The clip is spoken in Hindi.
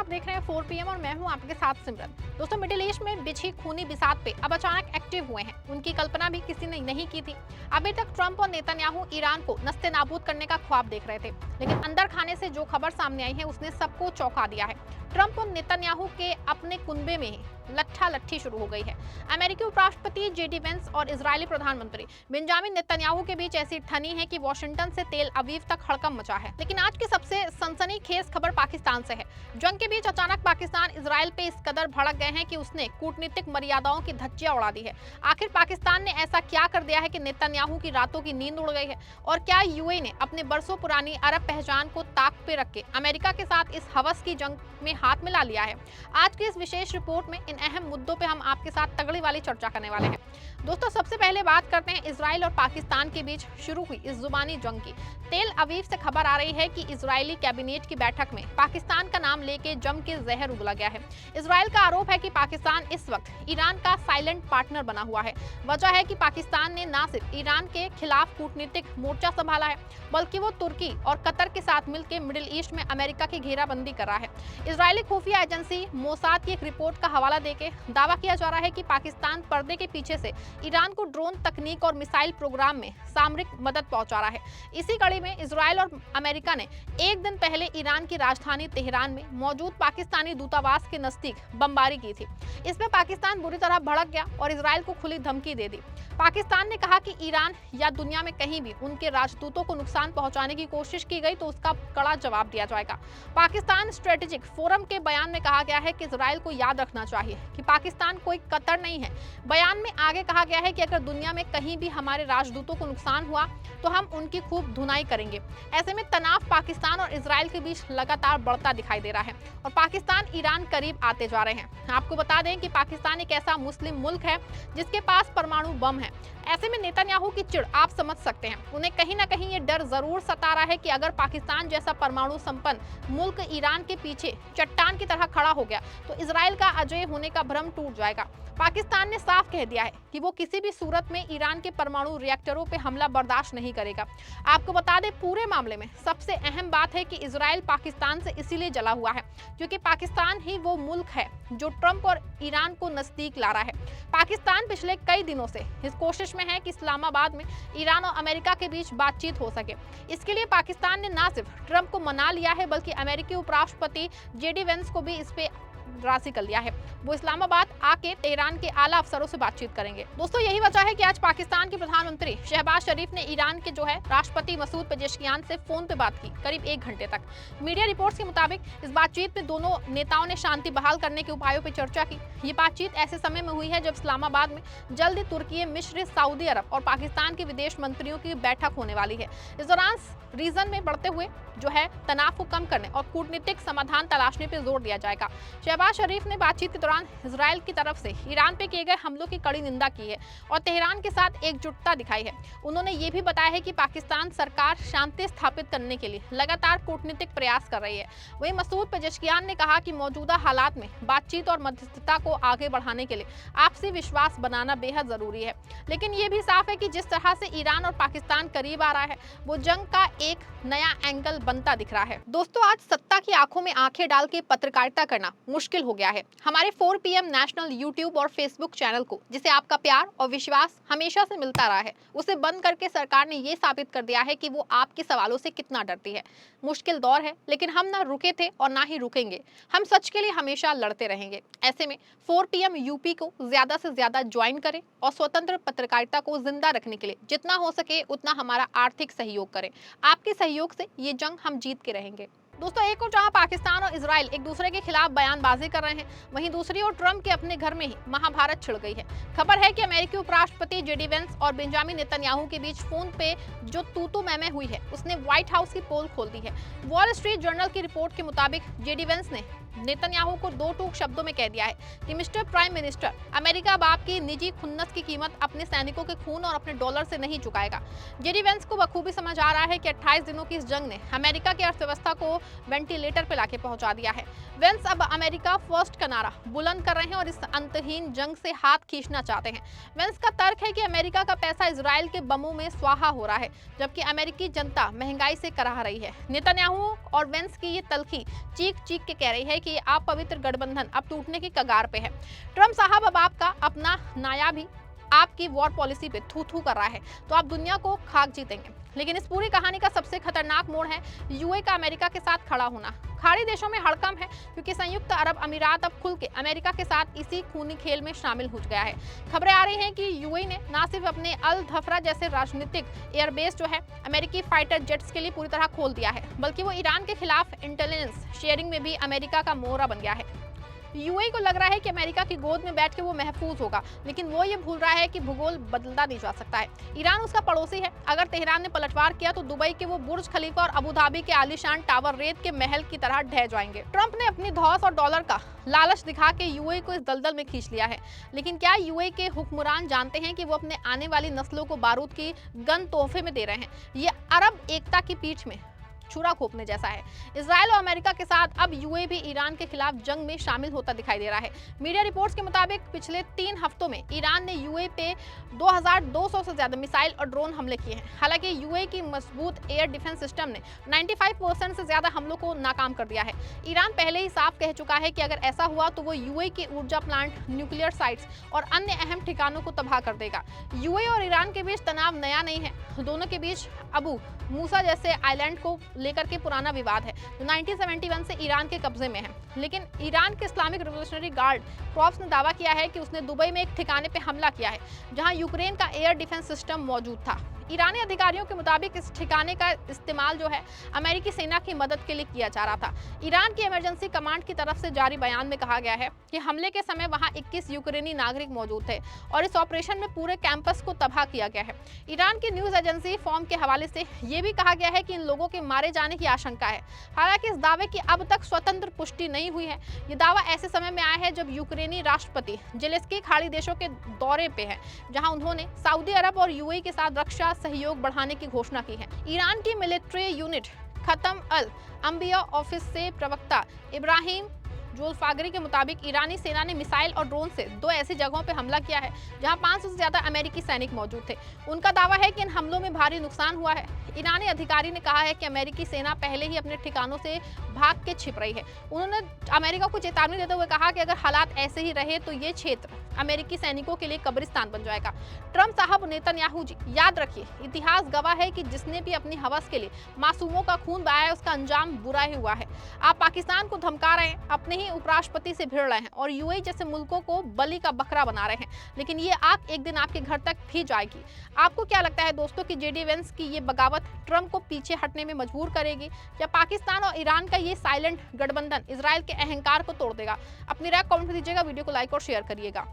आप देख रहे हैं 4 PM और मैं हूं आपके साथ सिमरन। दोस्तों, मिडिल ईस्ट में बिछी खूनी बिसात पे अब अचानक एक्टिव हुए हैं। उनकी कल्पना भी किसी ने नहीं की थी। अभी तक ट्रंप और नेतन्याहू ईरान को नस्ते-नाबूद करने का ख्वाब देख रहे थे, लेकिन अंदर खाने से जो खबर सामने आई है उसने सबको चौंका दिया है। ट्रंप और नेतन्याहू के अपने कुनबे में ही लट्ठा लट्ठी शुरू हो गई है। अमेरिकी उपराष्ट्रपति जेडी वेंस और इजरायली प्रधानमंत्री बेंजामिन नेतन्याहू के बीच ऐसी ठनी है कि वॉशिंगटन से तेल अवीव तक हड़कंप मचा है। लेकिन आज की सबसे सनसनीखेज खबर पाकिस्तान से है। जंग के बीच अचानक पाकिस्तान इजरायल पे इस कदर भड़क गए हैं कि उसने कूटनीतिक मर्यादाओं की धज्जियां उड़ा दी है। आखिर पाकिस्तान ने ऐसा क्या कर दिया है कि नेतन्याहू की रातों की नींद उड़ गई है? और क्या यूएई ने अपने बरसों पुरानी अरब पहचान को ताक पे रख के अमेरिका के साथ इस हवस की जंग में हाथ मिला लिया है? आज की इस विशेष रिपोर्ट में इन अहम मुद्दों पे हम आपके साथ तगड़ी वाली चर्चा करने वाले हैं। दोस्तों, सबसे पहले बात करते हैं इजराइल और पाकिस्तान के बीच शुरू हुई इस जुबानी जंग की। तेल अवीव से खबर आ रही है कि इजरायली कैबिनेट की बैठक में पाकिस्तान का नाम लेके जम के जहर उगला गया है। इजराइल का आरोप है कि पाकिस्तान इस वक्त ईरान का साइलेंट पार्टनर बना हुआ है। वजह है कि पाकिस्तान ने न सिर्फ ईरान के खिलाफ कूटनीतिक मोर्चा संभाला है, बल्कि वो तुर्की और कतर के साथ मिलकर मिडिल ईस्ट में अमेरिका की घेराबंदी कर रहा है। इजरायली खुफिया एजेंसी मोसाद की एक रिपोर्ट का हवाला देके दावा किया जा रहा है कि पाकिस्तान पर्दे के पीछे से ईरान को ड्रोन तकनीक और मिसाइल प्रोग्राम में सामरिक मदद पहुंचा रहा है। इसी कड़ी में इजराइल और अमेरिका ने एक दिन पहले ईरान की राजधानी तेहरान में मौजूद पाकिस्तानी दूतावास के नजदीक बमबारी की थी। इसमें पाकिस्तान बुरी तरह भड़क गया और इजराइल को खुली धमकी दे दी। पाकिस्तान ने कहा कि ईरान या दुनिया में कहीं भी उनके राजदूतों को नुकसान पहुंचाने की कोशिश की गई तो उसका कड़ा जवाब दिया जाएगा। पाकिस्तान स्ट्रेटेजिक फोरम के बयान में कहा गया है कि इजराइल को याद रखना चाहिए कि पाकिस्तान कोई कतर नहीं है। बयान में आगे कहा गया है कि अगर दुनिया में कहीं भी हमारे राजदूतों को नुकसान हुआ तो हम उनकी खूब धुनाई करेंगे। ऐसे में तनाव पाकिस्तान और इजराइल के बीच लगातार बढ़ता दिखाई दे रहा है और पाकिस्तान ईरान करीब आते जा रहे हैं। आपको बता दें कि पाकिस्तान एक ऐसा मुस्लिम मुल्क है जिसके पास परमाणु बम है। ऐसे में नेतन्याहू की चिढ़ आप समझ सकते हैं। उन्हें कहीं ना कहीं ये डर जरूर सता रहा है कि अगर पाकिस्तान जैसा परमाणु संपन्न मुल्क ईरान के पीछे चट्टान की तरह खड़ा हो गया तो इजराइल का अजेय होने का भ्रम टूट जाएगा। पाकिस्तान ने साफ कह दिया है कि वो किसी भी सूरत में ईरान के परमाणु रिएक्टरों पे हमला बर्दाश्त नहीं करेगा। आपको बता दें, पूरे मामले में सबसे अहम बात है कि इजराइल पाकिस्तान से इसीलिए जला हुआ है क्योंकि पाकिस्तान ही वो मुल्क है जो ट्रंप और ईरान को नजदीक ला रहा है। पाकिस्तान पिछले कई दिनों से इस कोशिश में है कि इस्लामाबाद में ईरान और अमेरिका के बीच बातचीत हो सके। इसके लिए पाकिस्तान ने न सिर्फ ट्रंप को मना लिया है बल्कि अमेरिकी उपराष्ट्रपति जेडी वेंस को भी इस पे राजी कर लिया है। वो इस्लामाबाद आके तेहरान के आला अफसरों से बातचीत करेंगे। दोस्तों, यही वजह है कि आज पाकिस्तान के प्रधानमंत्री शहबाज शरीफ ने ईरान के जो है राष्ट्रपति मसूद पेजेश्कियान से फोन पे बात की करीब 1 घंटे तक। मीडिया रिपोर्ट्स के मुताबिक इस बातचीत में दोनों नेताओं ने शांति बहाल करने के उपायों पर चर्चा की। ये बातचीत ऐसे समय में हुई है जब इस्लामाबाद में जल्द ही तुर्की, मिस्र, सऊदी अरब और पाकिस्तान के विदेश मंत्रियों की बैठक होने वाली है। इस दौरान रीजन में बढ़ते हुए जो है तनाव को कम करने और कूटनीतिक समाधान तलाशने पर जोर दिया जाएगा। शहबाज शरीफ ने बातचीत के दौरान इजराइल की तरफ से ईरान पे किए गए हमलों की कड़ी निंदा की है और तेहरान के साथ एकजुटता दिखाई है। उन्होंने ये भी बताया है कि पाकिस्तान सरकार शांति स्थापित करने के लिए लगातार कूटनीतिक प्रयास कर रही है। वहीं मसूद पेजेश्कियान ने कहा कि मौजूदा हालात में बातचीत और मध्यस्थता को आगे बढ़ाने के लिए आपसी विश्वास बनाना बेहद जरूरी है। लेकिन ये भी साफ है कि जिस तरह से ईरान और पाकिस्तान करीब आ रहा है वो जंग का एक नया एंगल बनता दिख रहा है। दोस्तों, आज सत्ता की आंखों में आंखें डाल के पत्रकारिता करना मुश्किल हो गया है। हमारे 4 PM नेशनल यूट्यूब और फेसबुक चैनल को जिसे आपका प्यार और विश्वास हमेशा से मिलता रहा है, उसे बंद करके सरकार ने ये साबित कर दिया है कि वो आपके सवालों से कितना डरती है। मुश्किल दौर है, लेकिन हम ना रुके थे और ना ही रुकेंगे। हम सच के लिए हमेशा लड़ते रहेंगे। ऐसे में 4 PM यूपी को ज्यादा से ज्यादा ज्वाइन करें और स्वतंत्र पत्रकारिता को जिंदा रखने के लिए जितना हो सके उतना हमारा आर्थिक सहयोग करें। आपके सहयोग से ये जंग हम जीत के रहेंगे। दोस्तों, एक और जहां पाकिस्तान और इजराइल एक दूसरे के खिलाफ बयानबाजी कर रहे हैं, वहीं दूसरी ओर ट्रंप के अपने घर में ही महाभारत छिड़ गई है। खबर है कि अमेरिकी उपराष्ट्रपति जेडी वेंस और बेंजामिन नेतन्याहू के बीच फोन पे जो तू मैं हुई है उसने व्हाइट हाउस की पोल खोल दी है। वॉल स्ट्रीट जर्नल की रिपोर्ट के मुताबिक जेडी वेंस ने नेतन्याहू को 2 टूक शब्दों में कह दिया है कि मिस्टर प्राइम मिनिस्टर, अमेरिका अब आपकी निजी खुन्नस की कीमत अपने सैनिकों के खून और अपने डॉलर से नहीं चुकाएगा। जेडी वेंस को बखूबी समझ आ रहा है कि 28 दिनों की इस जंग ने अमेरिका की अर्थव्यवस्था को वेंटिलेटर पर लाके पहुंचा दिया है। वेंस अब अमेरिका फर्स्ट का नारा बुलंद कर रहे हैं और इस अंतहीन जंग से हाथ खींचना चाहते हैं। वेंस का तर्क है कि अमेरिका का पैसा इजराइल के बमों में स्वाहा हो रहा है, जबकि अमेरिकी जनता महंगाई से कराह रही है। नेतन्याहू और वेंस की ये तल्खी चीख चीख के कह रही है कि ये अपवित्र गठबंधन अब टूटने की कगार पे है। ट्रम्प साहब अब आपका अपना नायाब ही आपकी वॉर पॉलिसी पे थू थू कर रहा है, तो आप दुनिया को खाक जीतेंगे। लेकिन इस पूरी कहानी का सबसे खतरनाक मोड़ है यूए का अमेरिका के साथ खड़ा होना। खाड़ी देशों में हड़कंप है क्योंकि संयुक्त अरब अमीरात अब खुल के अमेरिका के साथ इसी खूनी खेल में शामिल हो गया है। खबरें आ रही हैं कि यूए ने न सिर्फ अपने अल धफरा जैसे राजनीतिक एयरबेस जो है अमेरिकी फाइटर जेट्स के लिए पूरी तरह खोल दिया है, बल्कि वो ईरान के खिलाफ इंटेलिजेंस शेयरिंग में भी अमेरिका का मोहरा बन गया है। यूएई को लग रहा है कि अमेरिका की गोद में बैठ के वो महफूज होगा, लेकिन वो ये भूल रहा है कि भूगोल बदलता नहीं जा सकता है। ईरान उसका पड़ोसी है। अगर तेहरान ने पलटवार किया तो दुबई के वो बुर्ज खलीफा और अबू धाबी के आलीशान टावर रेत के महल की तरह ढह जाएंगे। ट्रंप ने अपनी धौस और डॉलर का लालच दिखा के यूएई को इस दलदल में खींच लिया है, लेकिन क्या यूएई के हुक्मरान जानते हैं कि वो अपने आने वाली नस्लों को बारूद की गन तोहफे में दे रहे हैं? ये अरब एकता की पीठ में छुरा खोपने जैसा है। इजराइल और अमेरिका के साथ अब यूएई भी ईरान के खिलाफ जंग में शामिल होता दिखाई दे रहा है। मीडिया रिपोर्ट्स के मुताबिक पिछले 3 हफ्तों में ईरान ने यूएई पे 2200 से ज्यादा मिसाइल और ड्रोन हमले किए हैं। हालांकि यूएई की मजबूत एयर डिफेंस सिस्टम ने 95% से ज्यादा हमलों को नाकाम कर दिया है। ईरान पहले ही साफ कह चुका है कि अगर ऐसा हुआ तो वो यूएई के ऊर्जा प्लांट, न्यूक्लियर साइट्स और अन्य अहम ठिकानों को तबाह कर देगा। यूएई और ईरान के बीच तनाव नया नहीं है। दोनों के बीच अबू मूसा जैसे आइलैंड को लेकर के पुराना विवाद है जो 1971 से ईरान के कब्जे में है। लेकिन ईरान के इस्लामिक रिवोल्यूशनरी गार्ड कॉर्प्स ने दावा किया है कि उसने दुबई में एक ठिकाने पे हमला किया है जहां यूक्रेन का एयर डिफेंस सिस्टम मौजूद था। ईरानी अधिकारियों के मुताबिक इस ठिकाने का इस्तेमाल जो है अमेरिकी सेना की मदद के लिए किया जा रहा था। ईरान की इमरजेंसी कमांड की तरफ से जारी बयान में कहा गया है कि हमले के समय वहां 21 यूक्रेनी नागरिक मौजूद थे और इस ऑपरेशन में पूरे कैंपस को तबाह किया गया है। ईरान की न्यूज एजेंसी फॉर्म के हवाले से ये भी कहा गया है कि इन लोगों के मारे जाने की आशंका है। हालांकि इस दावे की अब तक स्वतंत्र पुष्टि नहीं हुई है। ये दावा ऐसे समय में आया है जब यूक्रेनी राष्ट्रपति जेलेंस्की खाड़ी देशों के दौरे पे है, जहां उन्होंने सऊदी अरब और यूएई के साथ रक्षा सहयोग बढ़ाने की घोषणा की है। ईरान की मिलिट्री यूनिट खत्म अल अंबिया ऑफिस से प्रवक्ता इब्राहिम जोल्फागरी के मुताबिक ईरानी सेना ने मिसाइल और ड्रोन से 2 ऐसी जगहों पर हमला किया है जहां 500 से ज्यादा अमेरिकी सैनिक मौजूद थे। उनका दावा है कि इन हमलों में भारी नुकसान हुआ है। ईरानी अधिकारी ने कहा है कि अमेरिकी सेना पहले ही अपने ठिकानों से भाग के छिप रही है। उन्होंने अमेरिका को चेतावनी देते हुए कहा कि अगर हालात ऐसे ही रहे तो ये क्षेत्र अमेरिकी सैनिकों के लिए कब्रिस्तान बन जाएगा। ट्रंप साहब, नेतन्याहू जी, याद रखिए, इतिहास गवाह है कि जिसने भी अपनी हवस के लिए मासूमों का खून बहाया है उसका अंजाम बुरा ही हुआ है। आप पाकिस्तान को धमका रहे हैं, अपने ही उपराष्ट्रपति से भिड़ रहे हैं और यूएई जैसे मुल्कों को बलि का बकरा बना रहे हैं, लेकिन ये आग एक दिन आपके घर तक भी जाएगी। आपको क्या लगता है दोस्तों कि जेडी वेंस की ये बगावत ट्रंप को पीछे हटने में मजबूर करेगी या पाकिस्तान और ईरान का ये साइलेंट गठबंधन इजराइल के अहंकार को तोड़ देगा? अपनी राय कमेंट में दीजिएगा, वीडियो को लाइक और शेयर करिएगा।